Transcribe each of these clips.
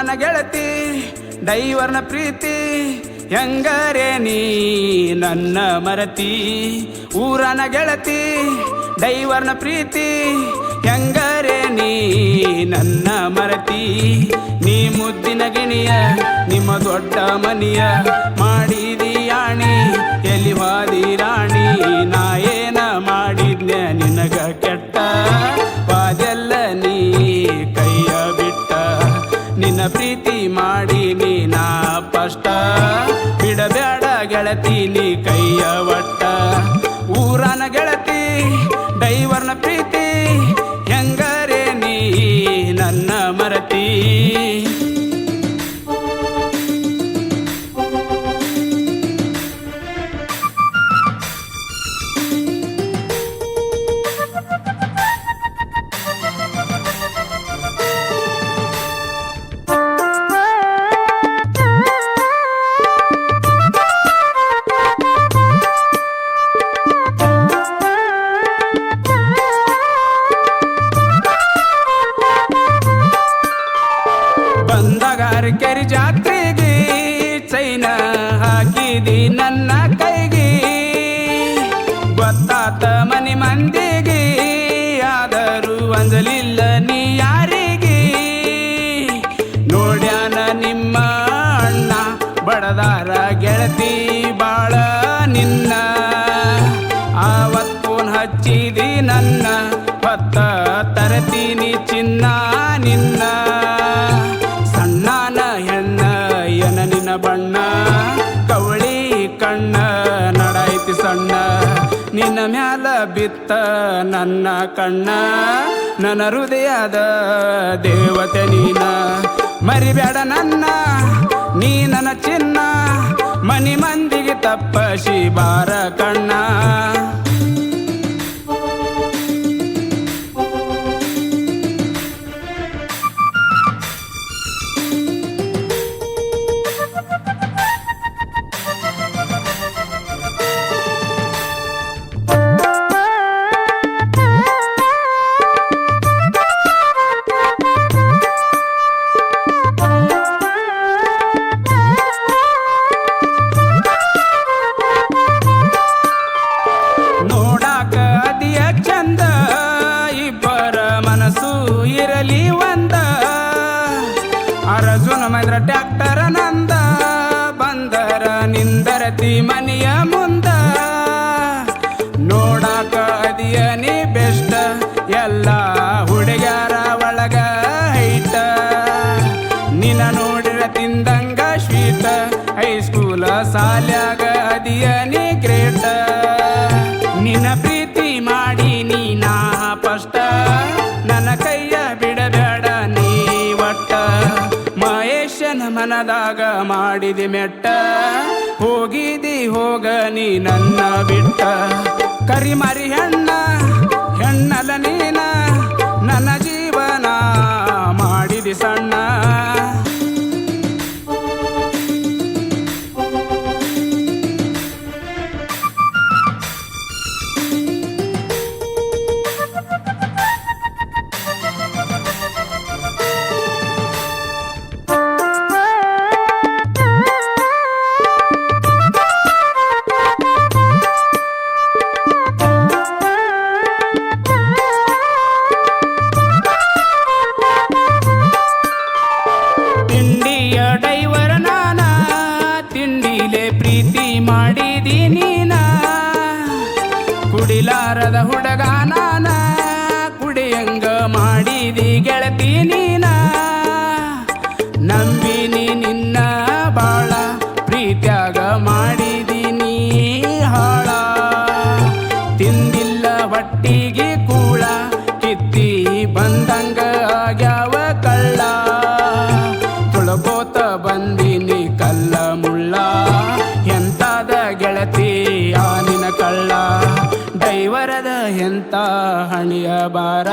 ಊರನ ಗೆಳತಿ ಡೈವರ್ನ ಪ್ರೀತಿ ಹೆಂಗರೇ ನೀ ನನ್ನ ಮರತಿ. ಊರನ ಗೆಳತಿ ಡೈವರ್ನ ಪ್ರೀತಿ ಹೆಂಗರೇ ನೀ ನನ್ನ ಮರತಿ. ನೀ ಮುದ್ದಿನ ಗಿಣಿಯ ನಿಮ್ಮ ದೊಡ್ಡ ಮನಿಯ ಮಾಡಿದಿ ಆಣಿ ಎಲ್ಲಿ ವಾದಿ ರಾಣಿ. ನಾ ಏನ ಮಾಡಿದ್ನೆ ನಿನಗ ಕೆಟ್ಟ ವಾದೆಲ್ಲ ನೀ ಕೈಯ ಬಿಟ್ಟ. ನಿನ್ನ ಪ್ರೀತಿ ಮಾಡಿ ನೀನಾ ಪಷ್ಟ ಬಿಡಬೇಡ ಗೆಳತಿ ನೀ ಕೈಯ ಒಟ್ಟ. ಊರನ ಗೆಳತಿ ಡೈವರ್ನ ಪ್ರೀತಿ ಹೆಂಗರೇ ನೀ ನನ್ನ ಮರತಿ. ಕೆರಿ ಜಾತ್ರೆಗೆ ಚೈನ ಹಾಕಿದಿ ನನ್ನ ಕೈಗೆ. ಗೊತ್ತಾತ ಮನಿ ಮಂದಿಗೆ ಆದರೂ ಅಂಜಲಿಲ್ಲ ನೀ ಯಾರಿಗೆ. ನೋಡ್ಯಾನ ನಿಮ್ಮ ಅಣ್ಣ ಬಡದಾರ ಗೆಳತಿ ಬಾಳ ನಿನ್ನ. ಆವತ್ ಫೋನ್ ಹಚ್ಚಿದಿ ನನ್ನ ಹೊತ್ತ ತರತೀನಿ ಚಿನ್ನ ನಿನ್ನ. ನಿನ್ನ ಬಣ್ಣ ಕವಳಿ ಕಣ್ಣ ನಡಾಯ್ತಿ ಸಣ್ಣ. ನಿನ್ನ ಮ್ಯಾಲ ಬಿತ್ತ ನನ್ನ ಕಣ್ಣ ನನ್ನ ಹೃದಯದ ದೇವತೆ ನೀನ. ಮರಿಬೇಡ ನನ್ನ ನೀ ನನ್ನ ಚಿನ್ನ ಮನಿ ಮಂದಿಗೆ ತಪ್ಪಸಿ ಬಾರ ಕಣ್ಣ. ಇರಲಿ ಒಂದ ಅರಜುನ ಮೈದ್ರ ಟ್ಯಾಕ್ಟರ ನಂದ ಬಂದರ ನಿಂದರತಿ ಮನೆಯ ಮುಂದ. ನೋಡಾಕ ಅದಿಯನಿ ಬೆಷ್ಟ ಎಲ್ಲ ಹುಡುಗ್ಯಾರ ಒಳಗ ಹೈಟ. ನಿನ್ನ ನೋಡಿರ ತಿಂದಂಗ ಸ್ವೀಟ ಹೈಸ್ಕೂಲ ಸಾಲ್ಯಾಗ ಅದಿಯನಿ ಗ್ರೇಟ. ನಿನ್ನ ಪ್ರೀತಿ ಮಾಡಿ ನೀನಾ ಪಷ್ಟ ನನ್ನ ಕೈಯ ಬಿಡಬೇಡ ನೀ ಒಟ್ಟ. ಮಹೇಶನ ಮನದಾಗ ಮಾಡಿದಿ ಮೆಟ್ಟ ಹೋಗಿದಿ ಹೋಗ ನೀ ನನ್ನ ಬಿಟ್ಟ. ಕರಿಮರಿ ಹೆಣ್ಣ ಹೆಣ್ಣಲ ನೀನ ನನ್ನ ಜೀವನ ಮಾಡಿದಿ ಸಣ್ಣ. ಡೈವರ ನಾನ ತಿಂಡಿಲೆ ಪ್ರೀತಿ ಮಾಡಿದಿ ನೀನ. ಕುಡಿಲಾರದ ಹುಡುಗ ನಾನ ಕುಡಿಯಂಗ ಮಾಡಿದಿ ಗೆಳತಿ ನೀನ. ನಂಬಿನಿ ನಿನ್ನ ಬಾಳ ಪ್ರೀತ್ಯಾಗ ಮಾಡಿದಿ ನೀ ಹಾಳ. ತಿಂದಿಲ್ಲ ಹೊಟ್ಟಿಗೆ ಕೂಳ ಕಿತ್ತಿ ಬಂದಂಗ ಆಗ್ಯಾವ ಕಳ್ಳ. ತುಳಕೋತ ಬಂದಿನಿ ಕಲ್ಲ ಮುಳ್ಳ ಎಂತಾದ ಗೆಳತಿ ಆನಿನ ಕಳ್ಳ. ಡೈವರದ ಎಂತ ಹಣಿಯ ಬಾರ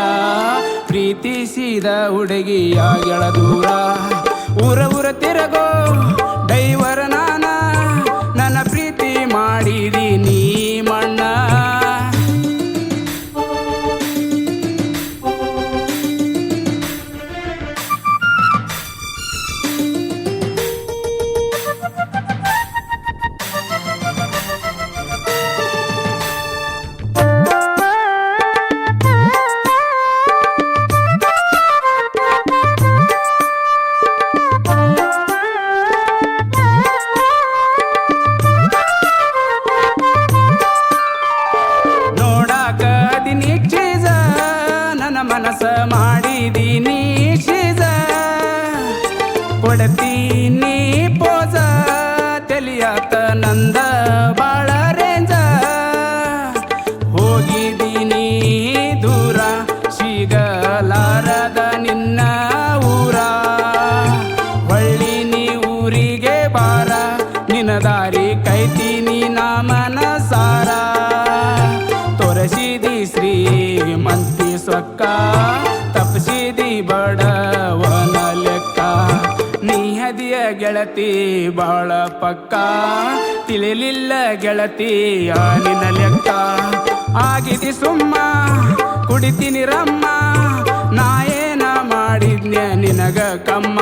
ಪ್ರೀತಿಸಿದ ಹುಡುಗಿಯ ಗೆಳ ದೂರ. ಊರ ಊರ ತಿರಗೋ ಡೈವರ ನಾನ ನನ್ನ ಪ್ರೀತಿ ಮಾಡಿದಿ ನೀ ಮಣ್ಣ. ಪಾರ ನಿನ ದಾರಿ ಕೈತೀನಿ ನಾಮನಸಾರ ತೋರಿಸಿದಿ ಶ್ರೀಮಂತಿ ಸೊಕ್ಕ ತಪ್ಪಿಸಿದಿ ಬಡವನ ಲೆಕ್ಕ ನೀ ಹದಿಯ ಗೆಳತಿ ಬಾಳ ಪಕ್ಕ ತಿಳಿಲಿಲ್ಲ ಗೆಳತಿ ನಿನ್ನ ಲೆಕ್ಕ ಆಗಿದಿ ಸುಮ್ಮ ಕುಡಿತೀನಿ ರಮ್ಮ ನಾ ಏನ ಮಾಡಿದ್ನ್ಯ ನಿನಗ ಕಮ್ಮ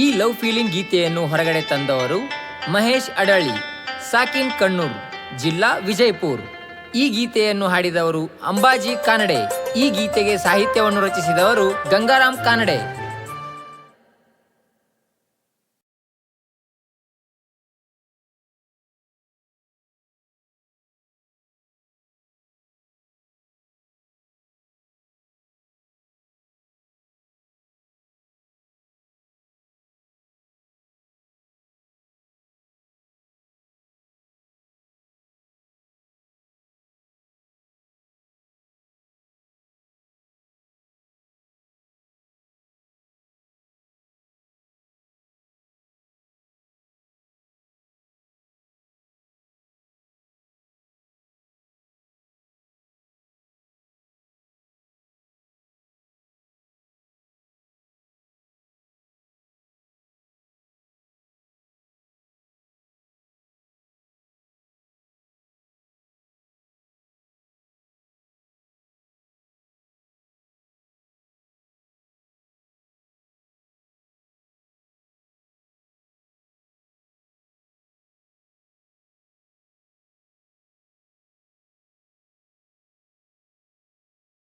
ಈ ಲವ್ ಫೀಲಿಂಗ್ ಗೀತೆಯನ್ನು ಹೊರಗಡೆ ತಂದವರು ಮಹೇಶ್ ಅಡಳಿ, ಸಾಕಿನ್ ಕಣ್ಣೂರ್, ಜಿಲ್ಲಾ ವಿಜಯಪುರ. ಈ ಗೀತೆಯನ್ನು ಹಾಡಿದವರು ಅಂಬಾಜಿ ಕಾನಡೆ. ಈ ಗೀತೆಗೆ ಸಾಹಿತ್ಯವನ್ನು ರಚಿಸಿದವರು ಗಂಗಾರಾಮ್ ಕಾನಡೆ.